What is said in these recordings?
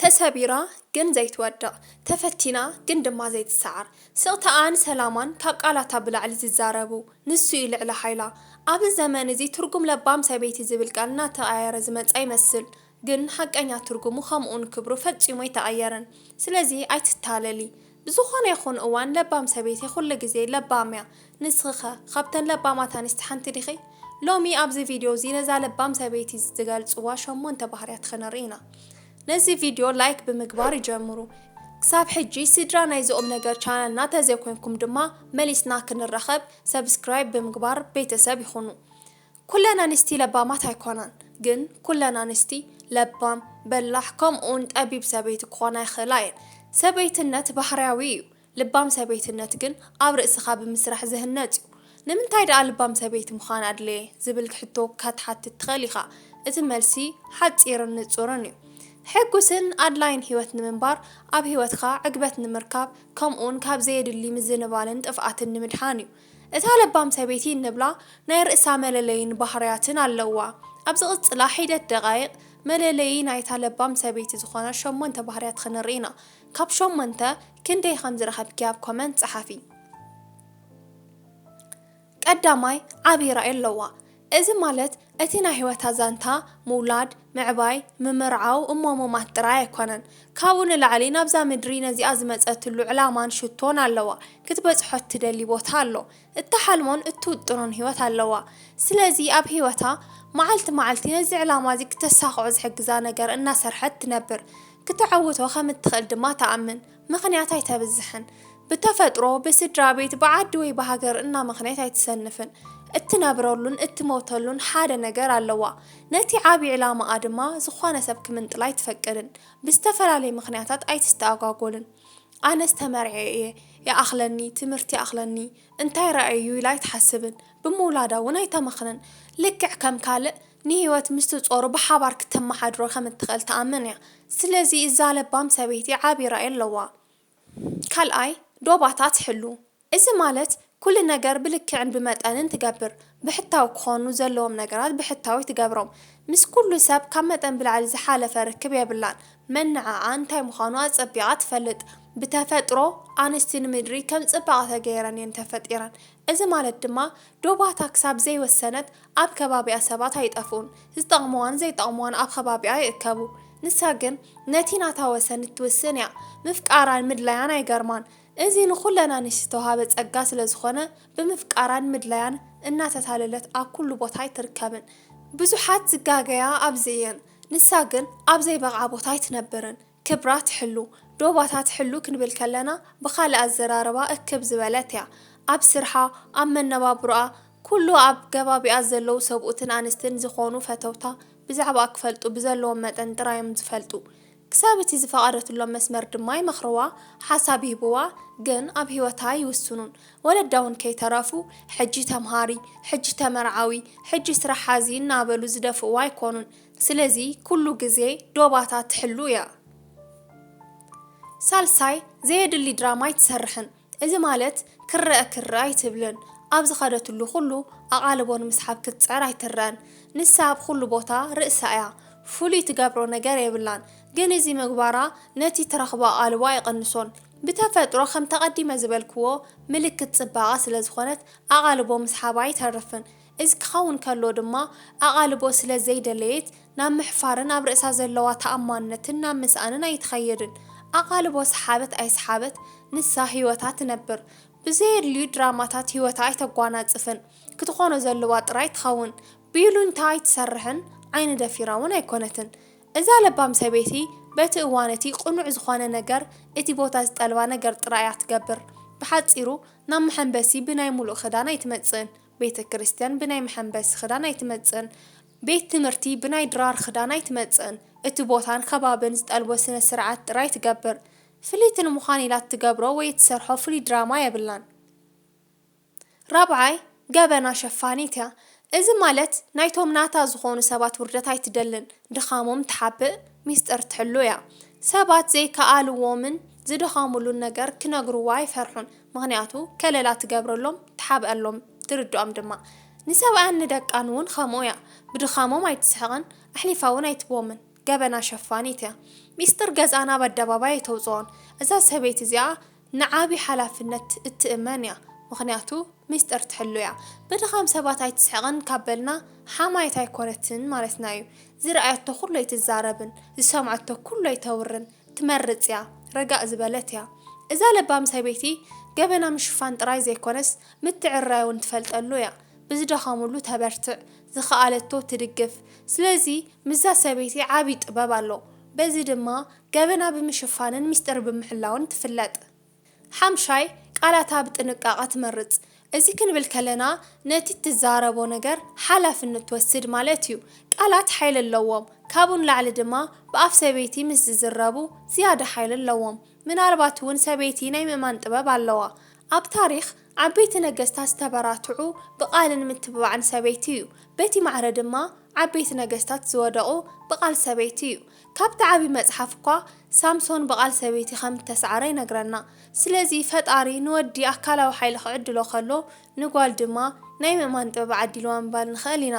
ተሰቢራ ግን ዘይትወድቕ ተፈቲና ግን ድማ ዘይትሰዓር ስቕታኣን ሰላማን ካብ ቃላታ ብላዕሊ ዝዛረቡ ንሱ እዩ ልዕሊ ሓይላ ኣብ ዘመን እዚ ትርጉም ለባም ሰበይቲ ዝብል ቃል እናተቐያየረ ዝመጻ ይመስል ግን ሓቀኛ ትርጉሙ ከምኡን ክብሩ ፈጺሙ ኣይተቐየረን ስለዚ ኣይትታለሊ ብዝኾነ ይኹን እዋን ለባም ሰበይቲ ኩሉ ግዜ ለባምያ ንስኺ ካብተን ለባማት ኣንስቲ ሓንቲ ዲኺ ሎሚ ኣብዚ ቪድዮ እዚ ነዛ ለባም ሰበይቲ ዝገልጽዋ 8 ባህርያት ክንርኢ ኢና ነዚ ቪድዮ ላይክ ብምግባር ይጀምሩ ክሳብ ሕጂ ስድራ ናይ ዝኦም ነገር ቻናልና ተዘይኮንኩም ድማ መሊስና ክንረኸብ ሰብስክራይብ ብምግባር ቤተሰብ ይኹኑ ኩለን ኣንስቲ ለባማት ኣይኮናን ግን ኩለን ኣንስቲ ለባም በላሕ ከምኡን ጠቢብ ሰበይቲ ክኾና ይኽእላ እየን ሰበይትነት ባህርያዊ እዩ ልባም ሰበይትነት ግን ኣብ ርእስኻ ብምስራሕ ዝህነጽ እዩ ንምንታይ ደኣ ልባም ሰበይቲ ምዃን ኣድለየ ዝብል ሕቶ ከተሓትት ትኽእል ኢኻ እቲ መልሲ ሓፂርን ንጹርን እዩ ሕጉስን ኣድላይን ህይወት ንምንባር ኣብ ህይወትካ ዕግበት ንምርካብ ከምኡን ካብ ዘየድሊ ምዝንባልን ጥፍኣትን ንምድሓን እዩ እታ ለባም ሰበይቲ እንብላ ናይ ርእሳ መለለይን ባህርያትን ኣለዋ ኣብ ዝቕፅላ ሒደት ደቓይቕ መለለይ ናይታ ለባም ሰበይቲ ዝኾነ 8 ባህርያት ክንርኢ ኢና ካብ 8 ክንደይ ከም ዝረኸብኪ ኣብ ኮመንት ጸሓፊ ቀዳማይ ዓብይ ራእይ ኣለዋ እዚ ማለት እቲ ናይ ህይወታ ዛንታ ምውላድ ምዕባይ ምምርዓው እሞሞማት ጥራይ ኣይኮነን ካብኡ ንላዕሊ ናብዛ ምድሪ ነዚኣ ዝመፀትሉ ዕላማን ሽቶን ኣለዋ ክትበፅሖ ትደሊ ቦታ ኣሎ እተሓልሞን እትውጥኖን ህይወት ኣለዋ ስለዚ ኣብ ህይወታ መዓልቲ መዓልቲ ነዚ ዕላማ እዚ ክተሳኽዖ ዝሕግዛ ነገር እናሰርሐት ትነብር ክትዓውቶ ከም እትኽእል ድማ ተኣምን ምኽንያት ኣይተብዝሕን ብተፈጥሮ ብስድራ ቤት ብዓዲ ወይ ብሃገር ምኽንያት ኣይትሰንፍን እትነብረሉን እትሞተሉን ሓደ ነገር ኣለዋ ነቲ ዓብይ ዕላማኣ ድማ ዝኾነ ሰብ ክምንጥላ ኣይትፈቅድን ብዝተፈላለዩ ምኽንያታት ኣይትስተኣጓጎልን ኣነ ዝተመርዐ እየ ይኣኽለኒ ትምህርቲ ይኣኽለኒ እንታይ ረኣዩ ኢላ ኣይትሓስብን ብምውላዳ እውን ኣይተመኽንን ልክዕ ከም ካልእ ንህይወት ምስ ትጾሩ ብሓባር ክትመሓድሮ ከም እትኽእል ተኣምን እያ ስለዚ እዛ ለባም ሰበይቲ ዓብይ ራእይ ኣለዋ ካልኣይ ዶባታት ሕሉ እዚ ማለት ኩሉ ነገር ብልክዕን ብመጠንን ትገብር ብሕታዊ ክኾኑ ዘለዎም ነገራት ብሕታዊ ትገብሮም ምስ ኩሉ ሰብ ካብ መጠን ብላዕሊ ዝሓለፈ ርክብ የብላን መንዓዓ እንታይ ምዃኑ ኣጸቢቓ ትፈልጥ ብተፈጥሮ ኣንስቲ ንምድሪ ከም ጽባቐ ተገይረን እየን ተፈጢረን እዚ ማለት ድማ ዶባታ ክሳብ ዘይወሰነት ኣብ ከባቢኣ ሰባት ኣይጠፍኡን ዝጠቕመዋን ዘይጠቕመዋን ኣብ ከባቢኣ ይእከቡ ንሳ ግን ነቲ ናታ ወሰን እትውስን እያ ምፍቃራን ምድላያን ኣይገርማን እዚ ንኹለን ኣንስቲ ተዋሃበ ጸጋ ስለ ዝኾነ ብምፍቃራን ምድላያን እናተታለለት ኣብ ኩሉ ቦታ ኣይትርከብን ብዙሓት ዝጋገያ ኣብዚ እየን ንሳ ግን ኣብ ዘይበቕዓ ቦታ ኣይትነብርን ክብራ ትሕሉ ዶባታት ሕሉ ክንብል ከለና ብኻልእ ኣዘራርባ እክብ ዝበለት እያ ኣብ ስርሓ ኣብ መነባብሮኣ ኩሉ ኣብ ከባቢኣ ዘለው ሰብኡትን ኣንስትን ዝኾኑ ፈተውታ ብዛዕባ ክፈልጡ ብዘለዎም መጠን ጥራዮም ዝፈልጡ ክሳብ እቲ ዝፈቐደትሎም መስመር ድማ ይመኽርዋ ሓሳብ ይህብዋ ግን ኣብ ህይወታ ይውስኑን ወለዳውን ከይተረፉ ሕጂ ተምሃሪ ሕጂ ተመርዓዊ ሕጂ ስራሕ ሓዚ እናበሉ ዝደፍእዋ ኣይኮኑን ስለዚ ኩሉ ግዜ ዶባታት ትሕሉ እያ ሳልሳይ ዘየድሊ ድራማ ኣይትሰርሕን እዚ ማለት ክርአ ኣይትብልን ኣብ ዝኸደትሉ ኩሉ ኣቓልቦን ምስሓብ ክትፅዕር ኣይትረአን ንሳ ኣብ ኩሉ ቦታ ርእሳ እያ ፍሉይ ትገብሮ ነገር የብላን ግን እዚ ምግባራ ነቲ ትረኽቦ ኣቓልቦ ኣይቐንሶን ብተፈጥሮ ከም ተቐዲመ ዝበልክዎ ምልክት ጽባቐ ስለ ዝኾነት ኣቓልቦ ምስሓባ ኣይተርፍን እዚ ክኸውን ከሎ ድማ ኣቓልቦ ስለ ዘይደለየት ናብ ምሕፋርን ኣብ ርእሳ ዘለዋ ተኣማንነትን ናብ ምስኣንን ኣይትኸይድን ኣቓልቦ ሰሓበት ኣይሰሓበት ንሳ ህይወታ ትነብር ብዘየድልዩ ድራማታት ህይወታ ኣይተጓናጽፍን ክትኾኖ ዘለዋ ጥራይ ትኸውን ብይሉኝታ ኣይትሰርሕን ዓይኒ ደፊራ እውን ኣይኮነትን እዛ ለባም ሰበይቲ በቲ እዋነቲ ቁኑዕ ዝኾነ ነገር እቲ ቦታ ዝጠልባ ነገር ጥራይ ትገብር ብሓፂሩ ናብ መሐንበሲ ብናይ ሙሉእ ክዳን ኣይትመጽእን ቤተ ክርስቲያን ብናይ መሐንበሲ ክዳን ኣይትመጽእን ቤት ትምህርቲ ብናይ ድራር ክዳን ኣይትመጽእን እቲ ቦታን ከባብን ዝጠልቦ ስነ ስርዓት ጥራይ ትገብር ፍልይቲ ንምዃን ኢላ ትገብሮ ወይ ትሰርሖ ፍሉይ ድራማ የብላን ራብዓይ ገበና ሸፋኒት እያ እዚ ማለት ናይቶም ናታ ዝኾኑ ሰባት ውርደት ኣይትደልን ድኻሞም ትሓብእ ሚስጥር ትሕሉ እያ ሰባት ዘይከኣልዎምን ዝድኻሙሉን ነገር ክነግሩዋ ኣይፈርሑን ምኽንያቱ ከለላ ትገብረሎም ትሓብአሎም ትርድኦም ድማ ንሰብኣን ንደቃን እውን ከምኡ እያ ብድኻሞም ኣይትስሕቕን ኣሕሊፋ እውን ኣይትቦምን ገበና ሸፋኒት እያ ሚስጥር ገዛና በአደባባይ ተውፅኦን እዛ ሰበይቲ እዚኣ ንዓቢ ሓላፍነት እትእመን እያ ምክንያቱ ሚስጥር ትሕሉ እያ ብድኻም ሰባት ኣይትስሕቕን ካበልና ሓማይት ኣይኮነትን ማለትና እዩ ዝረኣያቶ ኩሉ ኣይትዛረብን ዝሰምዐቶ ኩሉ ኣይተውርን ትመርፅ እያ ረጋእ ዝበለት እያ እዛ ለባም ሰበይቲ ገበና ምሽፋን ጥራይ ዘይኮነስ ምትዕራይ እውን ትፈልጠሉ እያ ብዝደኻሙሉ ተበርትዕ ዝኸኣለቶ ትድግፍ ስለዚ ምዛ ሰበይቲ ዓቢ ጥበብ ኣሎ በዚ ድማ ገበና ብምሽፋንን ሚስጥር ብምሕላውን ትፍለጥ ሓምሻይ ቃላታ ብጥንቃቐ ትመርጽ እዚ ክንብል ከለና ነቲ ትዛረቦ ነገር ሓላፍነት ትወስድ ማለት እዩ ቃላት ሓይሊ ኣለዎም ካብኡን ላዕሊ ድማ ብኣፍ ሰበይቲ ምስ ዝዝረቡ ዝያዳ ሓይሊ ኣለዎም ምናልባት እውን ሰበይቲ ናይ ምእማን ጥበብ ኣለዋ ኣብ ታሪኽ ዓበይቲ ነገስታት ዝተበራትዑ ብቓልን ምትብባዕን ሰበይቲ እዩ በቲ ማዕረ ድማ ዓበይቲ ነገስታት ዝወደቑ ብቓል ሰበይቲ እዩ ካብቲ ዓቢ መጽሓፍ እኳ ሳምሶን ብቓል ሰበይቲ ከም ተሰዓረ ይነግረና ስለዚ ፈጣሪ ንወዲ ኣካላዊ ሓይሊ ክዕድሎ ከሎ ንጓል ድማ ናይ ምእማን ጥበብ ዓዲልዋ ምባል ንኽእል ኢና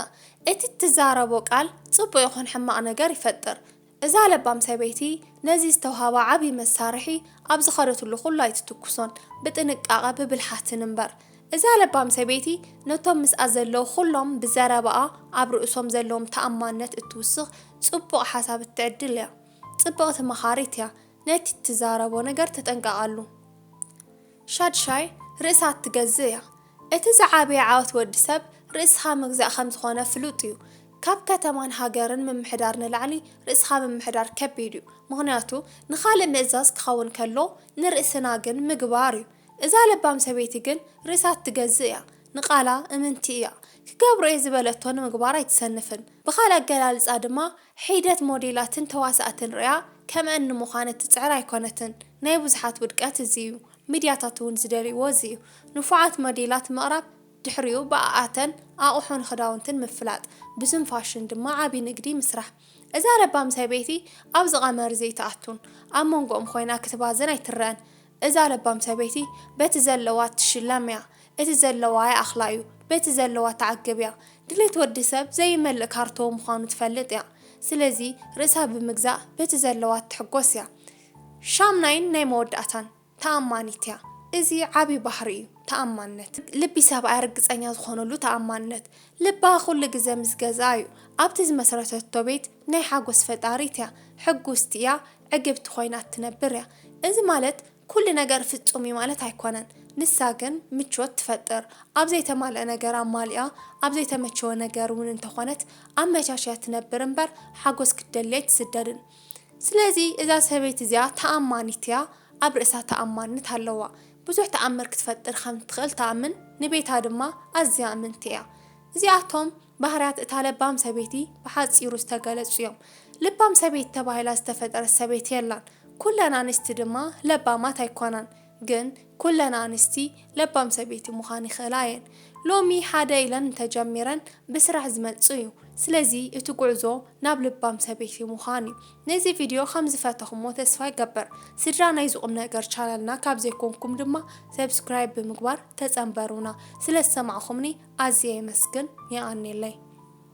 እቲ ትዛረቦ ቃል ጽቡቕ ይኹን ሕማቕ ነገር ይፈጥር እዛ ለባም ሰበይቲ ነዚ ዝተውሃባ ዓቢ መሳርሒ ኣብ ዝኸደትሉ ኩሉ ኣይትትኩሶን ብጥንቃቐ ብብልሓትን እምበር እዛ ለባም ሰበይቲ ነቶም ምስኣ ዘለዉ ኩሎም ብዘረባኣ ኣብ ርእሶም ዘለዎም ተኣማንነት እትውስኽ ጽቡቕ ሓሳብ እትዕድል እያ ጽቡቕቲ መኻሪት እያ ነቲ ትዛረቦ ነገር ተጠንቀቓሉ ሻድሻይ ርእሳ ትገዝእ እያ እቲ ዝዓበየ ዓወት ወዲ ሰብ ርእስኻ ምግዛእ ከም ዝኾነ ፍሉጥ እዩ ካብ ከተማን ሃገርን ምምሕዳር ንላዕሊ ርእስኻ ምምሕዳር ከቢድ እዩ ምክንያቱ ንኻልእ ምእዛዝ ክኸውን ከሎ ንርእስና ግን ምግባር እዩ እዛ ለባም ሰበይቲ ግን ርእሳ ትገዝእ እያ ንቓላ እምንቲ እያ ክገብሮ እየ ዝበለቶ ንምግባር ኣይትሰንፍን ብኻልእ ኣገላልፃ ድማ ሒደት ሞዴላትን ተዋሳእትን ርያ ከምአን ምዃነ ትፅዕር ኣይኮነትን ናይ ብዙሓት ውድቀት እዚ እዩ ሚድያታት እውን ዝደልይዎ እዚ እዩ ንፉዓት ሞዴላት ምቕራብ ድሕሪኡ ብኣኣተን ኣቑሑን ክዳውንትን ምፍላጥ ብስም ፋሽን ድማ ዓቢ ንግዲ ምስራሕ እዛ ለባም ሰበይቲ ኣብ ዝቐመር ዘይተኣቱን ኣብ መንጎኦም ኮይና ክትባዘን ኣይትረአን እዛ ለባም ሰበይቲ በቲ ዘለዋ ትሽለም እያ እቲ ዘለዋ ይኣኽላ እዩ በቲ ዘለዋ ተዓግብ እያ ድሌት ወዲ ሰብ ዘይመልእ ካርቶ ምዃኑ ትፈልጥ እያ ስለዚ ርእሳ ብምግዛእ በቲ ዘለዋ ትሕጎስ እያ ሻምናይን ናይ መወዳእታን ተኣማኒት እያ እዚ ዓቢ ባህሪ እዩ ተኣማንነት ልቢ ሰብኣይ ርግፀኛ ዝኾነሉ ተኣማንነት ልባ ኩሉ ግዜ ምስ ገዛ እዩ ኣብቲ ዝመሰረተቶ ቤት ናይ ሓጎስ ፈጣሪት እያ ሕጉስቲ እያ ዕግብቲ ኮይና ትነብር እያ እዚ ማለት ኩሉ ነገር ፍጹም እዩ ማለት ኣይኮነን ንሳ ግን ምቾት ትፈጥር ኣብ ዘይተማልአ ነገር ኣማሊኣ ኣብ ዘይተመቸወ ነገር እውን እንተኾነት ኣመቻችያ ትነብር እምበር ሓጎስ ክትደሊ ኣይትስደድን ስለዚ እዛ ሰበይቲ እዚኣ ተኣማኒት እያ ኣብ ርእሳ ተኣማንነት ኣለዋ ብዙሕ ተኣምር ክትፈጥር ከም ትኽእል ተኣምን ንቤታ ድማ ኣዝያ ኣመንቲ እያ እዚኣቶም ባህርያት እታ ለባም ሰበይቲ ብሓፂሩ ዝተገለጹ እዮም ለባም ሰበይቲ ተባሂላ ዝተፈጠረት ሰበይቲ የላን ኩለን ኣንስቲ ድማ ለባማት ኣይኮናን ግን ኩለን ኣንስቲ ለባም ሰበይቲ ምዃን ይኽእላ እየን ሎሚ ሓደ ኢለን ተጀሚረን ብስራሕ ዝመጹ እዩ ስለዚ እቲ ጉዕዞ ናብ ልባም ሰበይቲ ምዃን እዩ ነዚ ቪድዮ ከም ዝፈተኹሞ ተስፋ ይገበር ስድራ ናይ ዝቁም ነገር ቻናልና ካብ ዘይኮንኩም ድማ ሰብስክራይብ ብምግባር ተጸንበሩና ስለ ዝሰማዕኹምኒ ኣዝየ የመስግን ይኣኔለይ